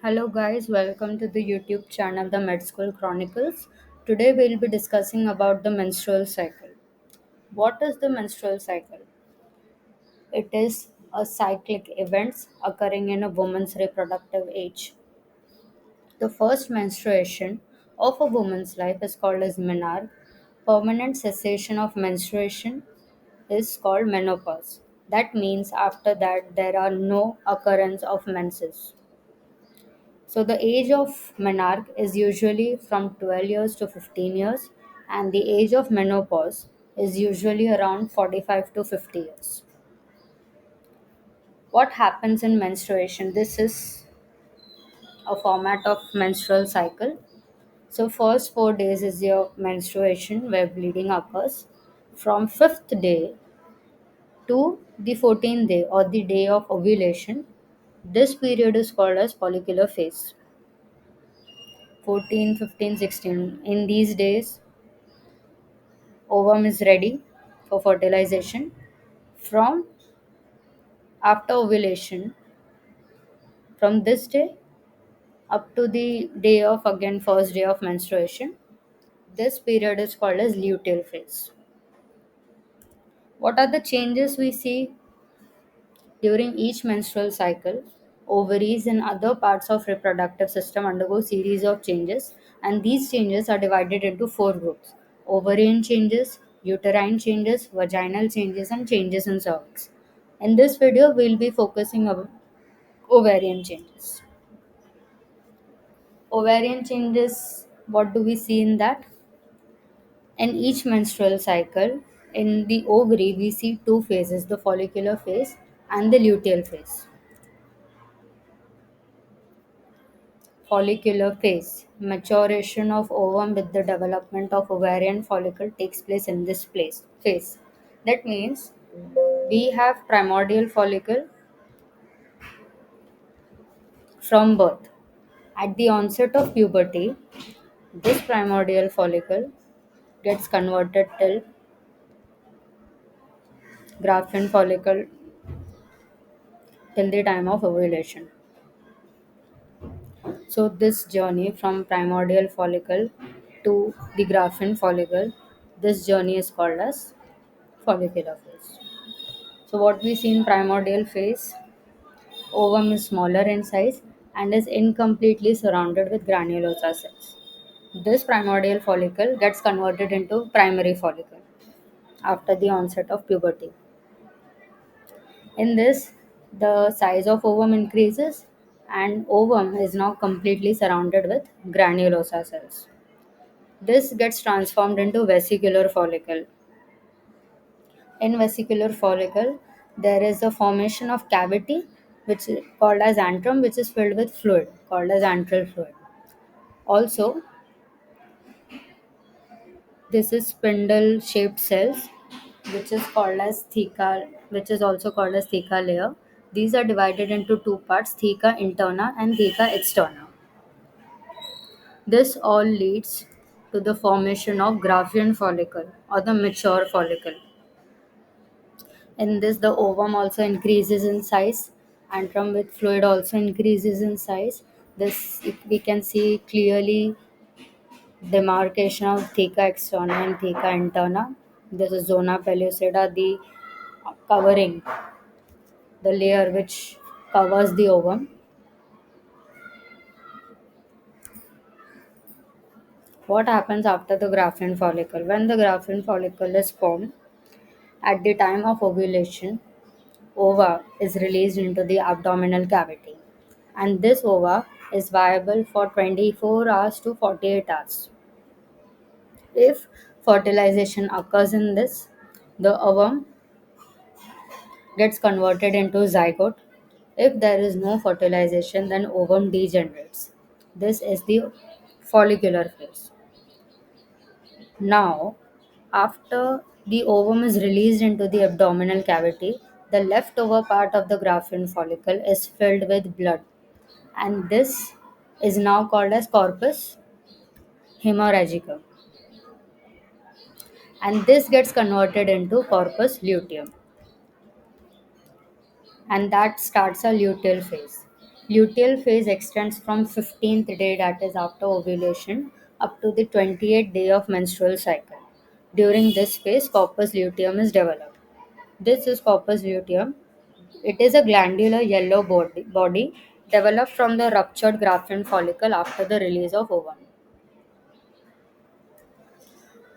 Hello, guys, welcome to the YouTube channel The Med School Chronicles. Today, we'll be discussing about the menstrual cycle. What is the menstrual cycle? It is a cyclic event occurring in a woman's reproductive age. The first menstruation of a woman's life is called as menarche. Permanent cessation of menstruation is called menopause. That means after that there are no occurrence of menses. So the age of menarche is usually from 12 years to 15 years, and the age of menopause is usually around 45 to 50 years. What happens in menstruation? This is a format of menstrual cycle. So first 4 days is your menstruation where bleeding occurs. From 5th day to the 14th day or the day of ovulation, this period is called as follicular phase. 14, 15, 16. In these days, ovum is ready for fertilization. From after ovulation, from this day up to the day of again first day of menstruation, this period is called as luteal phase. What are the changes we see during each menstrual cycle? Ovaries and other parts of reproductive system undergo series of changes, and these changes are divided into four groups: ovarian changes, uterine changes, vaginal changes, and changes in cervix. In this video, we'll be focusing on ovarian changes. Ovarian changes, what do we see in that? In each menstrual cycle, in the ovary, we see two phases: the follicular phase and the luteal phase. Follicular phase. Maturation of ovum with the development of ovarian follicle takes place in this phase. That means we have primordial follicle from birth. At the onset of puberty, this primordial follicle gets converted till Graafian follicle till the time of ovulation. So this journey from primordial follicle to the Graafian follicle, this journey is called as follicular phase. So what we see in primordial phase, ovum is smaller in size and is incompletely surrounded with granulosa cells. This primordial follicle gets converted into primary follicle after the onset of puberty. In this, the size of ovum increases and ovum is now completely surrounded with granulosa cells. This gets transformed into vesicular follicle. In vesicular follicle, there is a formation of cavity which is called as antrum, which is filled with fluid called as antral fluid. Also, this is spindle shaped cells which is called as theca, which is also called as theca layer. These are divided into two parts: theca interna and theca externa. This all leads to the formation of Graafian follicle or the mature follicle. In this, the ovum also increases in size, antrum with fluid also increases in size. This we can see clearly demarcation of theca externa and theca interna. This is zona pellucida, the covering, the layer which covers the ovum. What happens after the Graafian follicle? When the Graafian follicle is formed, at the time of ovulation, ova is released into the abdominal cavity, and this ova is viable for 24 hours to 48 hours. If fertilization occurs in this, the ovum gets converted into zygote. If there is no fertilization, then ovum degenerates. This is the follicular phase. Now, after the ovum is released into the abdominal cavity, the leftover part of the Graafian follicle is filled with blood, and this is now called as corpus hemorrhagicum, and this gets converted into corpus luteum, and that starts a luteal phase. Luteal phase extends from 15th day, that is after ovulation, up to the 28th day of menstrual cycle. During this phase, corpus luteum is developed. This is corpus luteum. It is a glandular yellow body developed from the ruptured Graafian follicle after the release of ovum.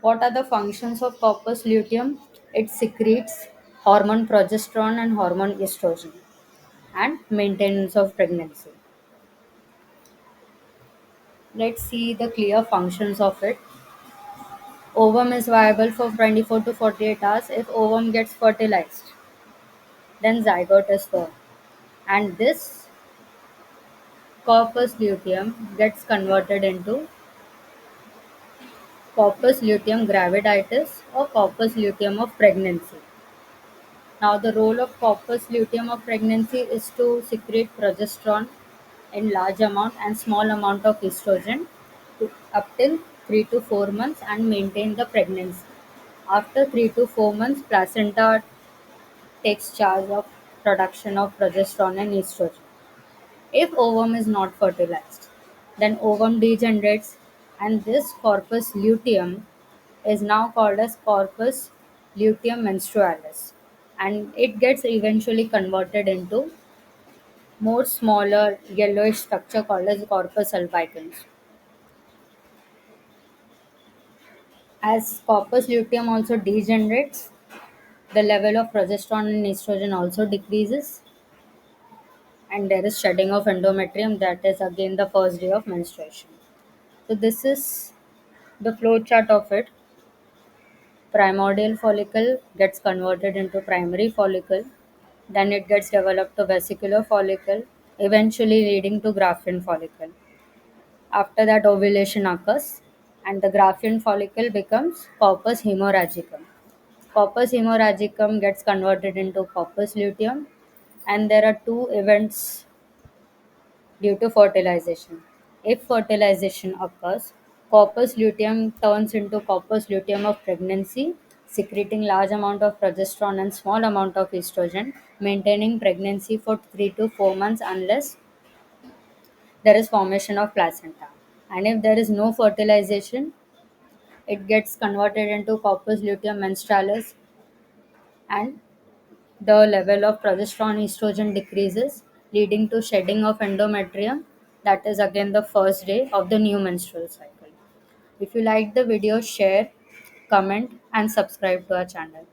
What are the functions of corpus luteum? It secretes hormone progesterone and hormone estrogen and maintenance of pregnancy. Let's see the clear functions of it. Ovum is viable for 24 to 48 hours. If ovum gets fertilized, then zygote is formed. And this corpus luteum gets converted into corpus luteum gravidatus or corpus luteum of pregnancy. Now, the role of corpus luteum of pregnancy is to secrete progesterone in large amount and small amount of estrogen up till 3 to 4 months and maintain the pregnancy. After 3 to 4 months, placenta takes charge of production of progesterone and estrogen. If ovum is not fertilized, then ovum degenerates and this corpus luteum is now called as corpus luteum menstrualis, and it gets eventually converted into more smaller yellowish structure called as corpus albicans. As corpus luteum also degenerates, the level of progesterone and estrogen also decreases, and there is shedding of endometrium, that is again the first day of menstruation. So this is the flow chart of it. Primordial follicle gets converted into primary follicle, then it gets developed to vesicular follicle, eventually leading to Graafian follicle. After that, ovulation occurs, and the Graafian follicle becomes corpus hemorrhagicum. Corpus hemorrhagicum gets converted into corpus luteum, and there are two events due to fertilization. If fertilization occurs, corpus luteum turns into corpus luteum of pregnancy, secreting large amount of progesterone and small amount of estrogen, maintaining pregnancy for 3 to 4 months unless there is formation of placenta. And if there is no fertilization, it gets converted into corpus luteum menstrualis and the level of progesterone estrogen decreases, leading to shedding of endometrium. That is again the first day of the new menstrual cycle. If you like the video, share, comment, and subscribe to our channel.